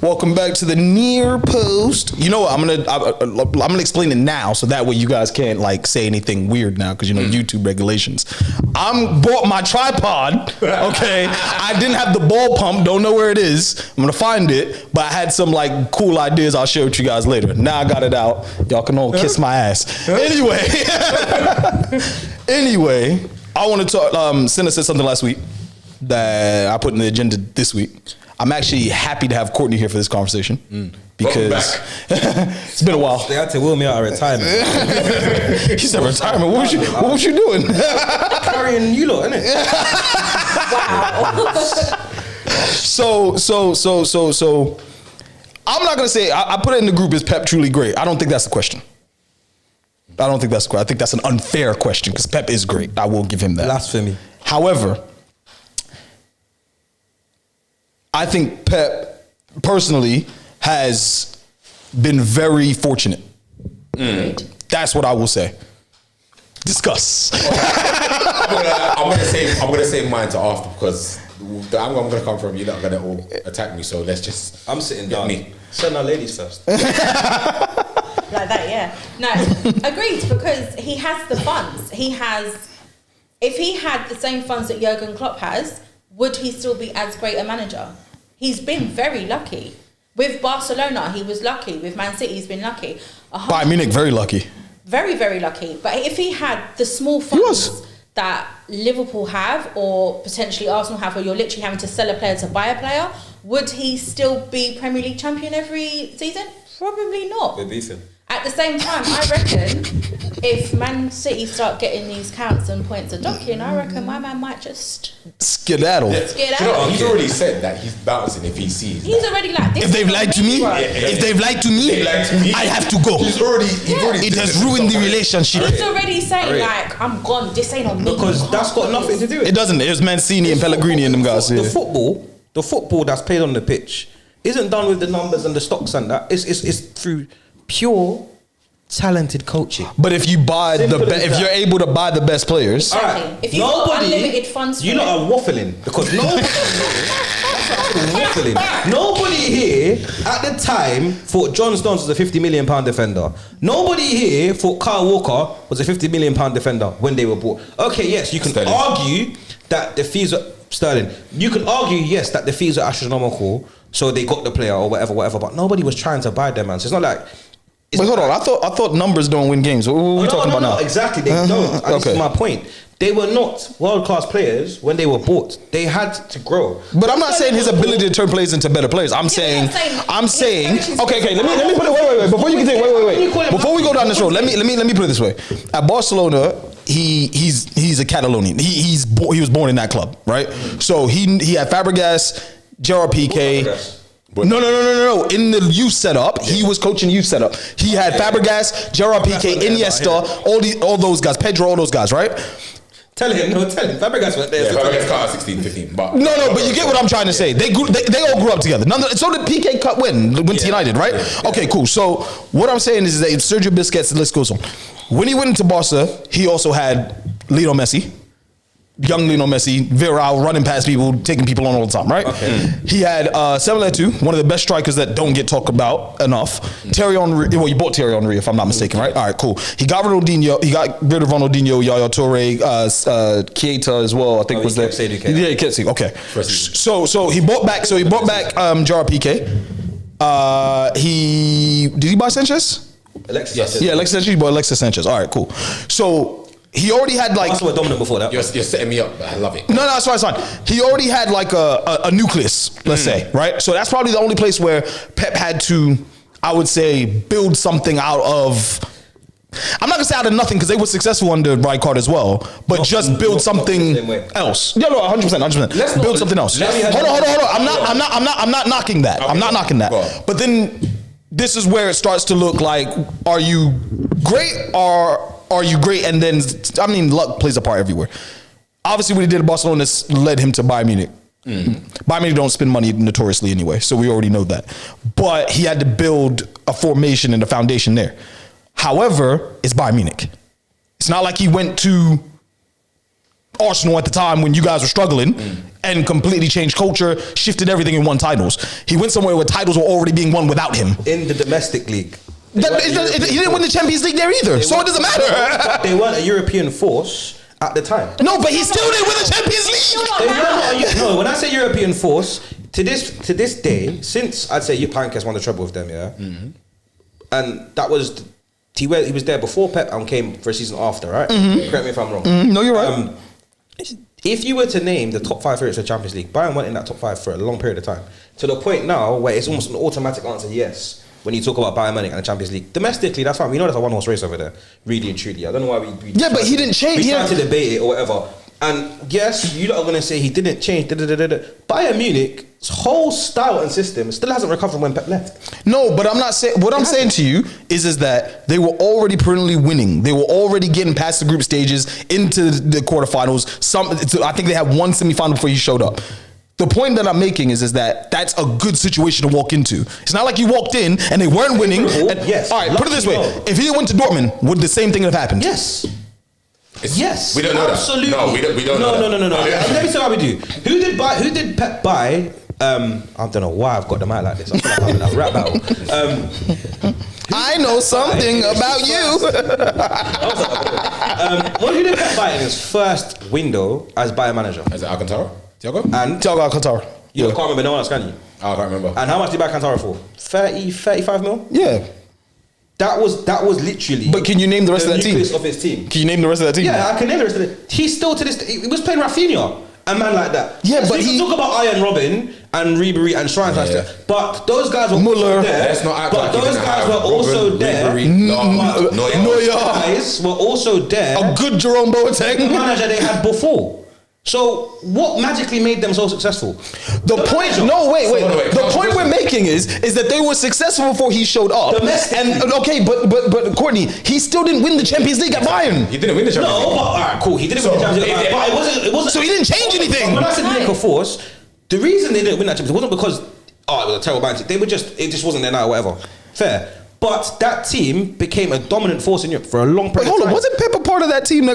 Welcome back to the near post. You know what? I'm gonna explain it now, so that way you guys can't like say anything weird now, because you know YouTube regulations. Bought my tripod. Okay, I didn't have the ball pump. Don't know where it is. I'm gonna find it, but I had some like cool ideas. I'll share with you guys later. Now I got it out. Y'all can all kiss my ass. Anyway, I want to talk. Cinna said something last week that I put in the agenda this week. I'm actually happy to have Courtney here for this conversation because it's been a while. They had to wheel me out of retirement. She said retirement. What was you doing? Carrying you lot, innit? Wow. So I'm not gonna say I put it in the group. Is Pep truly great? I don't think that's the question. I think that's an unfair question because Pep is great. I will give him that. Blasphemy. However, I think Pep personally has been very fortunate. That's what I will say. Discuss. I'm gonna save mine to after, because the angle I'm gonna come from, you're not gonna all attack me. So let's just. I'm sitting down. Me. Send our ladies first. Like that, yeah. No, agreed, because he has the funds. If he had the same funds that Jurgen Klopp has, would he still be as great a manager? He's been very lucky. With Barcelona, he was lucky. With Man City, he's been lucky. Bayern Munich, very lucky. Very, very lucky. But if he had the small funds that Liverpool have, or potentially Arsenal have, where you're literally having to sell a player to buy a player, would he still be Premier League champion every season? Probably not. They're decent. At the same time, I reckon if Man City start getting these counts and points of docking, I reckon my man might just skedaddle. You know, he's already said that he's bouncing if he sees. He's already like, this if they've lied to me, I have to go. He's already. It has ruined the relationship. He's already saying like, I'm gone. This ain't on me. Because that's got nothing to do with it. It doesn't. It was Mancini and Pellegrini and them guys. The football that's played on the pitch isn't done with the numbers and the stocks and that. It's through pure talented coaching. But if you buy if you're able to buy the best players, exactly. Right. If you've got unlimited funds, you lot are waffling, because nobody here at the time thought John Stones was a £50 million defender. Nobody here thought Kyle Walker was a £50 million defender when they were bought. Okay, yes, you can argue that the fees are Sterling. You can argue, yes, that the fees are astronomical, so they got the player or whatever. But nobody was trying to buy them, man. So it's not like. Wait, hold on. I thought numbers don't win games. What are we talking about now? Exactly, they don't. This is my point. They were not world-class players when they were bought. They had to grow. But I'm not saying his ability to turn players into better players. I'm saying. Okay. Let me put it. Wait. Before you continue, wait. Before we go down this road, let me put it this way. At Barcelona, he's a Catalonian. He was born in that club, right? So he had Fabregas, Gerard Piqué. No. In the youth setup, he was coaching youth setup. He had Fabregas, Gerard Piqué, Iniesta, all those guys, Pedro, all those guys, right? Tell him. Fabregas went there. Yeah, Fabregas cut 16, 15. But but you get what I'm trying to say. They all grew up together. So did Piqué cut went to United, right? Yeah. Okay, cool. So what I'm saying is that Sergio Busquets, the list goes on. When he went into Barca, he also had Lionel Messi. Young Lionel Messi, viral, running past people, taking people on all the time, right? Okay. He had Samuel Eto'o, one of the best strikers that don't get talked about enough. Thierry Henry, you bought Thierry Henry, if I'm not mistaken, right? All right, cool. He got Ronaldinho, he got rid of Ronaldinho, Yaya Toure, Keita as well. I think was that. Yeah, he kept saying, okay. So he bought back. Gerard Piqué. Did he buy Sanchez? Alexis Sanchez. Yeah, Alexis Sanchez. He bought Alexis Sanchez. All right, cool. So. He already had like. Also, dominant before that. You're setting me up. I love it. No, it's fine. He already had like a nucleus, let's say, right? So that's probably the only place where Pep had to, I would say, build something out of. I'm not gonna say out of nothing because they were successful under Rijkaard as well, but just build something else. Yeah, no, 100%. Let's build something else. Hold on. I'm not knocking that. I'm not knocking that. But then this is where it starts to look like: are you great or are you great? And then, I mean, luck plays a part everywhere. Obviously, what he did at Barcelona led him to Bayern Munich. Bayern Munich don't spend money notoriously anyway, so we already know that. But he had to build a formation and a foundation there. However, it's Bayern Munich. It's not like he went to Arsenal at the time when you guys were struggling and completely changed culture, shifted everything and won titles. He went somewhere where titles were already being won without him. In the domestic league. He didn't win the Champions League there either, so it doesn't matter. They weren't a European force at the time. No, but he still didn't win the Champions League. They weren't. No, when I say European force, to this day, since I'd say Pankes won the treble with them, yeah, and that was he was there before Pep and came for a season after, right? Correct me if I'm wrong. No, you're right. If you were to name the top 5 favorites for the Champions League, Bayern went in that top 5 for a long period of time, to the point now where it's almost an automatic answer, yes. When you talk about Bayern Munich and the Champions League, domestically, that's fine. We know there's a one-horse race over there, really and truly. I don't know why we Yeah, but he didn't change. We tried to debate it or whatever. And yes, you lot are going to say he didn't change. Bayern Munich's whole style and system still hasn't recovered when Pep left. No, but I'm not saying. What I'm saying to you is that they were already perennially winning. They were already getting past the group stages into the quarterfinals. I think they had one semifinal before he showed up. The point that I'm making is that that's a good situation to walk into. It's not like you walked in and they weren't winning. Yes. All right, put it this way: if he went to Dortmund, would the same thing have happened? Yes. Yes, we don't know absolutely. that. No, we don't know that. No. Let me tell you how we do. Who did Pep buy? I don't know why I've got them out like this. I feel like I'm in a rap battle. I know something about you. Who did Pep buy in his first window as Bayern manager? Is it Alcantara? Thiago? And Thiago Alcantara. You can't remember no one else, can you? I can't remember. And how much did you buy Alcantara for? 30, 35 mil? Yeah. That was literally. But can you name the rest of that team? nucleus of his team. Can you name the rest of that team? Yeah, I can name the rest of it. He's still to this day. He was playing Rafinha, a man like that. Yeah, so but you can talk about Iron Robin and Ribery and Schweinsteiger, but those guys were Muller. also there. Let's not act but like those guys were also there. Neuer. Those guys were also there. A good Jerome Boateng. The manager they had before. So what magically made them so successful? The point we're making is that they were successful before he showed up. And okay, but Courtney, he still didn't win the Champions League at Bayern. He didn't win the Champions League. No, but alright, cool. He didn't win the Champions League, but it wasn't. So he didn't change anything. When I said make a force, the reason they didn't win that Champions League wasn't because it was a terrible band. It just wasn't there now, whatever. Fair. But that team became a dominant force in Europe for a long period of time. Hold on, wasn't Pep a part of that team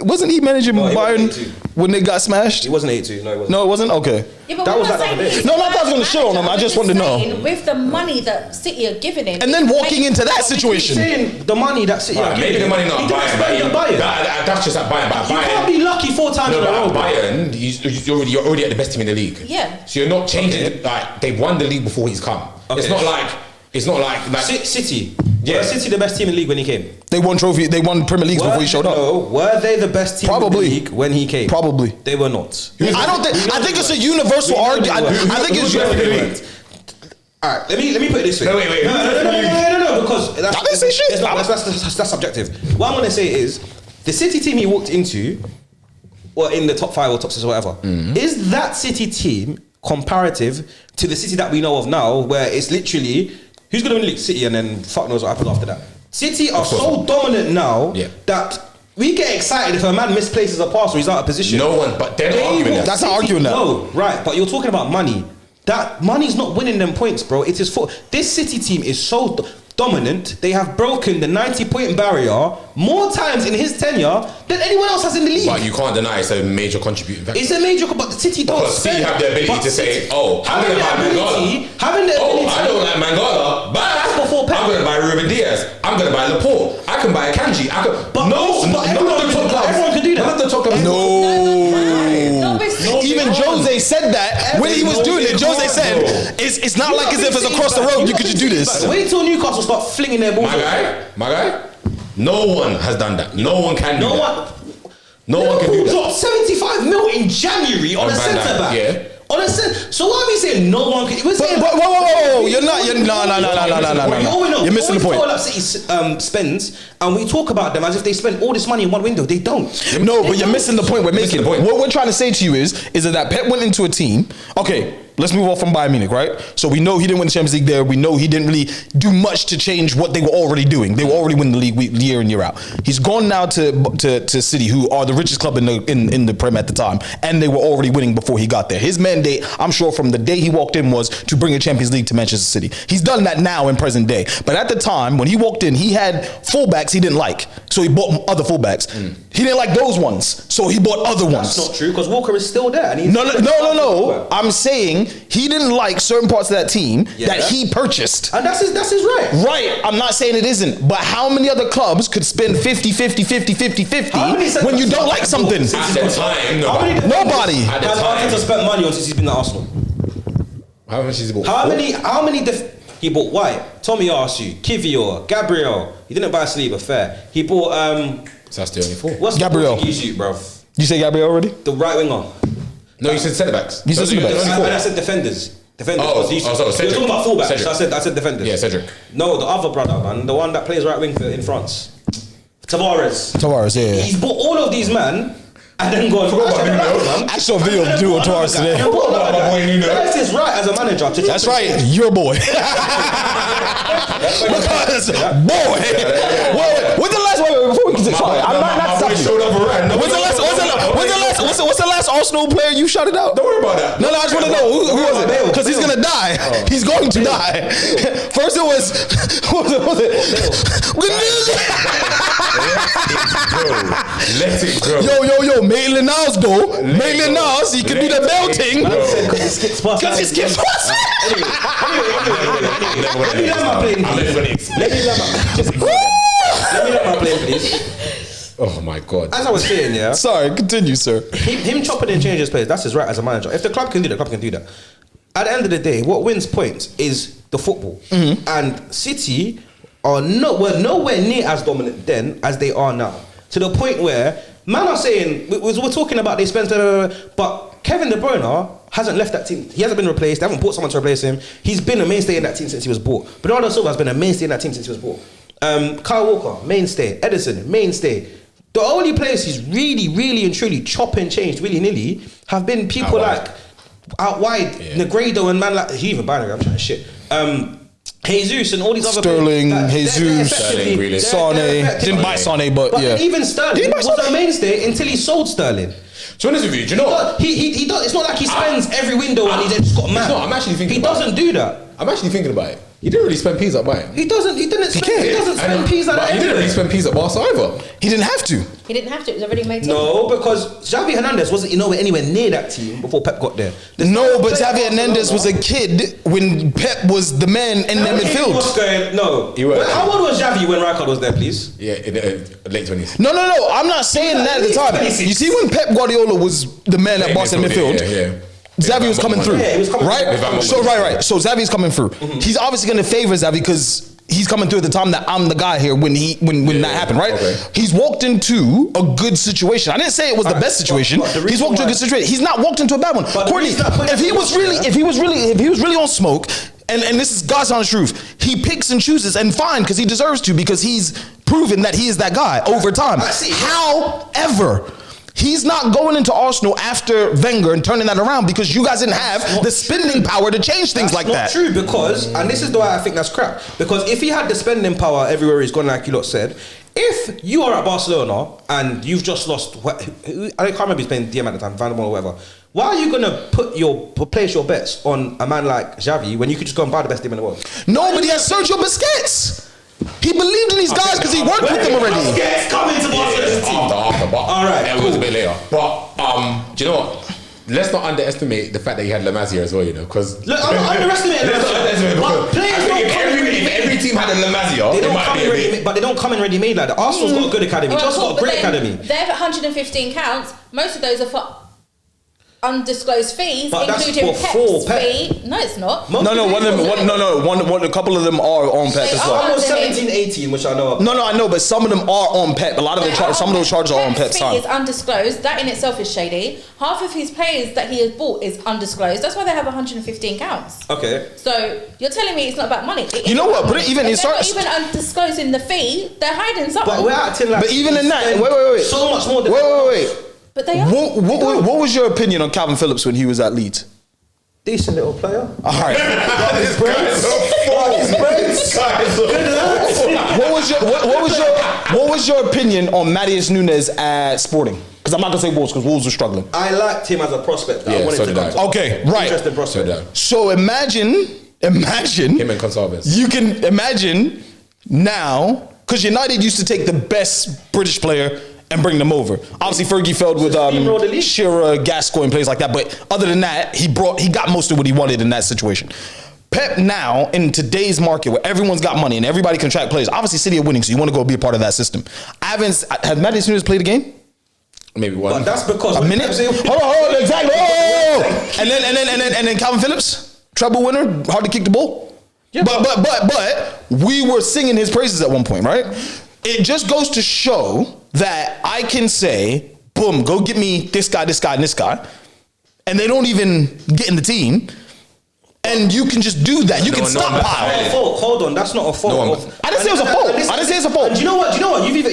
wasn't he managing Bayern when they got smashed? It wasn't 8-2, no, it wasn't. No, it wasn't? Okay. Yeah, but That we're was not like saying the other day. he's No, not that I was the gonna show on him, I just wanted to know. saying with the money that City are giving him. And then walking into that situation. Saying the money that City are Maybe giving the money him, not he didn't Bayern, spend on Bayern. that's just at Bayern. But You Bayern, can't be lucky 4 times in a row. at Bayern, you're already at the best team in the league. Yeah. So you're not changing. Like they've won the league before he's come. Okay. It's not like City. Yeah. Were City the best team in the league when he came? They won Premier Leagues before he showed up. No, were they the best team Probably. in the league when he came? Probably. They were not. I think it's a universal argument. I think it's Alright, let me put it this way. No, wait. No, because I didn't say shit. That's subjective. What I'm gonna say is the City team he walked into, or in the top 5 or top 6 or whatever, is that City team comparative to the City that we know of now, where it's literally who's gonna win the league? City, and then fuck knows what happens after that. City are so dominant now that we get excited if a man misplaces a pass or he's out of position. No one, but they're not arguing that. That's not arguing that. No, right, but you're talking about money. That money's not winning them points, bro. It is for this City team is so dominant. They have broken the 90-point barrier more times in his tenure than anyone else has in the league. But you can't deny it's a major contributing factor. It's a major, but the City don't. Because City have the ability to say, I'm going to buy Mangala. Having the ability. I don't like Mangala, but That's before Pep. I'm going to buy Ruben Diaz. I'm going to buy Laporte. I can buy Akanji. Everyone can do that. None of the top clubs. Even Jose said that when he was doing it. Jose said, "It's not like as if it's across the road. You could just do this." Wait till Newcastle start flinging their balls. My guy. No one has done that. No one can do that. No one can do Liverpool that. dropped 75 mil in January on a Van Dijk, centre back. yeah. So why are we saying no one can? We're saying Whoa! You're not. No. You're missing the point. All that City spends, and we talk about them as if they spend all this money in one window. They don't. No, but you're missing the point we're making. What we're trying to say to you is that Pep went into a team. Okay, let's move on from Bayern Munich, right? So we know he didn't win the Champions League there. We know he didn't really do much to change what they were already doing. They were already winning the league year in, year out. He's gone now to City, who are the richest club in the Prem at the time, and they were already winning before he got there. His mandate, I'm sure, from the day he walked in was to bring a Champions League to Manchester City. He's done that now in present day. But at the time, when he walked in, he had fullbacks he didn't like. So he bought other fullbacks. He didn't like those ones, so he bought other ones. That's not true because Walker is still there. And he's No. I'm saying he didn't like certain parts of that team that he purchased. And that's his right. Right. I'm not saying it isn't, but how many other clubs could spend 50 when you don't like something? At the time, Nobody. Has Arteta spent money on since he's been at Arsenal? How much has he bought? How many he bought White, Tommy Arsu, Kivior, Gabriel. He didn't buy Saliba, fair. He bought So that's the only 4. what's Gabriel. the Portuguese bro? You say Gabriel already? The right winger. No, you said centre backs. You said centre backs. And I said defenders. Defenders. Oh, He was Cedric. talking about fullbacks. Cedric. So I said defenders. Yeah, Cedric. No, the other brother, man, the one that plays right wing in France, Tavares. Yeah. He's bought all of these man. And then gone. I saw a video of Duo Torres today. That's his right as a manager. That's right, your boy. Because, boy. What's the last one? Before we continue, sorry, I'm not stopping. What's the last Arsenal player you shouted out? Don't worry about that. No, I just want to know who was it? Because he's gonna die. He's going to die. First it was. What was it? Let it go. Yo, Maitland Niles though. Maitland Niles, he can do the belting. Because he skips past. Let me let my plane, please. Oh my God. As I was saying, yeah. Sorry, continue, sir. Him chopping and changing his players, that's his right as a manager. If the club can do that, the club can do that. At the end of the day, what wins points is the football. And City were nowhere near as dominant then as they are now. To the point where, man are saying, we're talking about they spent, but Kevin De Bruyne hasn't left that team. He hasn't been replaced. They haven't bought someone to replace him. He's been a mainstay in that team since he was bought. Bernardo Silva has been a mainstay in that team since he was bought. Kyle Walker, mainstay. Edison, mainstay. The only players he's really and truly chop and changed willy-nilly have been people like out wide, Negredo and man like, he even Binary, I'm trying to shit. Jesus and all these other Sterling, players. Jesus, Sterling, really. Sane. Didn't buy Sane, but yeah. Even Sterling was a mainstay until he sold Sterling. To be honest with you, do you know what? He does. It's not like he spends every window and he just got mad. No, I'm actually thinking he about doesn't do that. I'm actually thinking about it. He didn't really spend peas at Bayern. He doesn't spend peas like But that. he didn't really spend peas at Barca either. He didn't have to. He didn't have to. It was already made. No, because Xavi Hernandez wasn't anywhere near that team before Pep got there. No, but Xavi Hernandez was a kid when Pep was the man in the midfield. No. How old was Xavi when Rijkaard was there, please? Yeah, in late 20s. No. I'm not saying that at the time. You see, when Pep Guardiola was the man at Barca in midfield, Xavi was coming through. Yeah, he was coming right? through. So right. So Xavi's coming through. He's obviously going to favor Xavi because he's coming through at the time that I'm the guy here when that happened, right? Okay. He's walked into a good situation. I didn't say it was the best situation. He's walked into a good situation. He's not walked into a bad one. Courtney, if he was really on smoke, and this is God's honest truth, he picks and chooses, and fine, because he deserves to, because he's proven that he is that guy over time. However, he's not going into Arsenal after Wenger and turning that around because you guys didn't have the spending power to change things like that. That's not true because, and this is why I think that's crap, because if he had the spending power everywhere he's gone, like you lot said, if you are at Barcelona and you've just lost, I can't remember he's playing DM at the time, Van der Moor or whatever, why are you going to place your bets on a man like Xavi when you could just go and buy the best team in the world? No, but he has Sergio Busquets. He believed in these guys because he worked with them already. Busquets coming to Barcelona's team. After, but all right, it was a bit later. But do you know what? Let's not underestimate the fact that he had La Masia as well, you know, because look, I'm not underestimating but players if every team had a La Masia, they don't come in ready, but they don't come in ready-made like that. Arsenal's got a good academy. Just got a great academy. They've 115 counts. Most of those are for undisclosed fees, but including Pep's fee. No, it's not. No. A couple of them are on Pep as well. Almost 17, 18, which I know. No, I know, but some of them are on Pep. A lot of some of those charges are on Pep's fee time. is undisclosed. That in itself is shady. Half of his players that he has bought is undisclosed. That's why they have 115 counts. Okay. So you're telling me it's not about money? You know what? But even if they're not even undisclosing the fee, they're hiding something. But we're acting like. But even in that, wait. So much more. Wait. But they are. What was your opinion on Calvin Phillips when he was at Leeds? Decent little player. All right. What was your opinion on Matheus Nunes at Sporting? Because I'm not gonna say Wolves because Wolves are struggling. I liked him as a prospect. Yeah, I wanted so to did I. come to. Okay, right. Interesting prospect. So imagine Him and Consalves. You can imagine now, because United used to take the best British player and bring them over. Obviously, Fergie failed with steamroll the league. Shearer, Gascoigne, plays like that. But other than that, he got most of what he wanted in that situation. Pep now, in today's market where everyone's got money and everybody can track players, obviously City are winning, so you want to go be a part of that system. Has Maddie Nunes played a game? Maybe one. But that's because A minute? Hold on, exactly. Oh! And then Calvin Phillips, treble winner, hard to kick the ball. Yeah. But we were singing his praises at one point, right? It just goes to show that I can say, boom, go get me this guy, this guy, and this guy, and they don't even get in the team. And you can just do that. You can stockpile. Hold on, that's not a fault. I didn't say it was a fault. I didn't say it's a fault. And do you know what?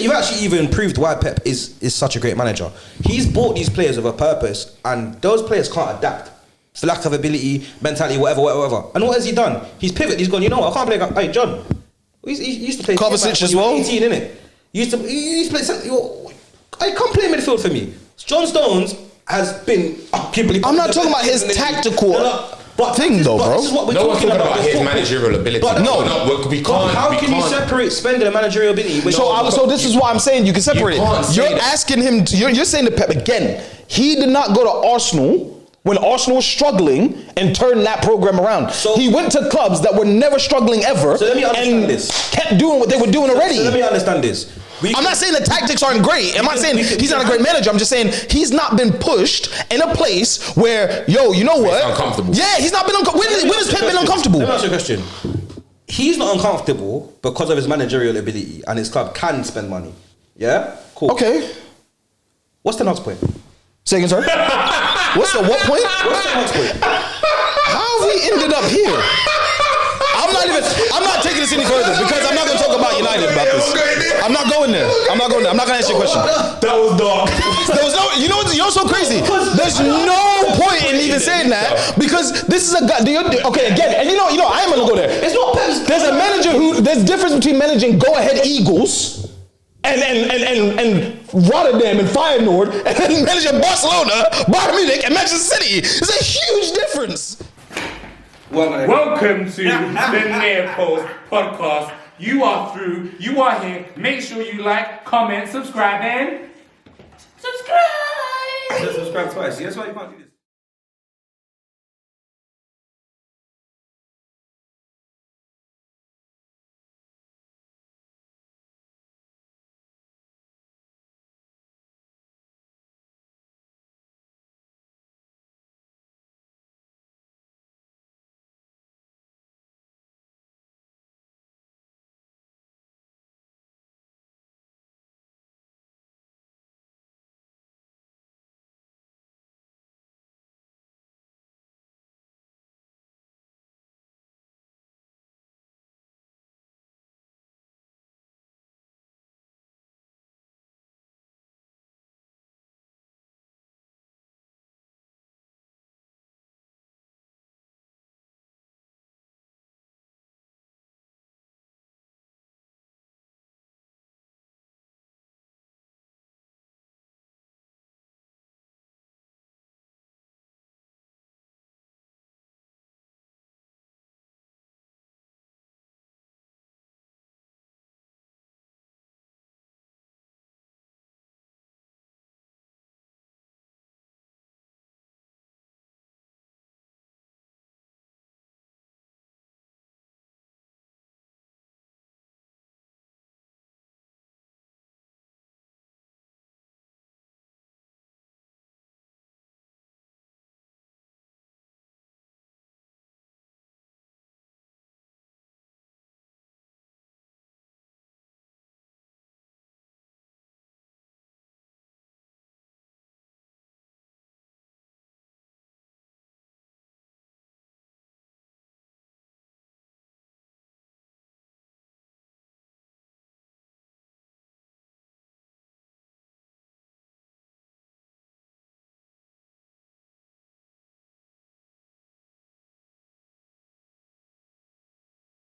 You've actually even proved why Pep is such a great manager. He's bought these players with a purpose, and those players can't adapt. It's the lack of ability, mentality, whatever. And what has he done? He's pivoted. He's gone. You know what? I can't play. Hey, John. He used to play. Kovacic as well. 18, innit? He used to play. Hey, come play midfield for me. John Stones has been. I'm not talking about his tactical thing, though, bro. This is what we're No one's talking talking about his before. managerial ability. But we can't. How can you separate spending and managerial ability? So this is why I'm saying you can separate You can't it. say You're that. asking him. You're saying to Pep again. He did not go to Arsenal when Arsenal was struggling and turn that program around. So- he went to clubs that were never struggling ever. So let me understand and this. kept doing what they were doing already. So let me understand this. I'm not saying the tactics aren't great. I'm not saying he's not a great manager. I'm just saying he's not been pushed in a place where, you know what? uncomfortable. Yeah, he's not been uncomfortable. When has Pep been uncomfortable? Let me ask you a question. He's not uncomfortable because of his managerial ability and his club can spend money. Yeah? Cool. Okay. What's the next point? Say again, sir. What's the what point? What's the next point? How have we ended up here? I'm not taking this any further because I'm not going to talk about United about this. I'm not going there. I'm not going to answer your question. That was dark. There was no, you know what's so crazy? There's no point in even saying that because this is a guy. Okay, again, and you know, I am going to go there. It's not Pep's. There's a manager there's difference between managing go-ahead Eagles and Rotterdam and Feyenoord and then managing Barcelona, Bayern Munich, and Manchester City. There's a huge difference. Welcome to the Near Post podcast. You are through, you are here. Make sure you like, comment, subscribe, and subscribe. Subscribe twice. That's why you can't do this.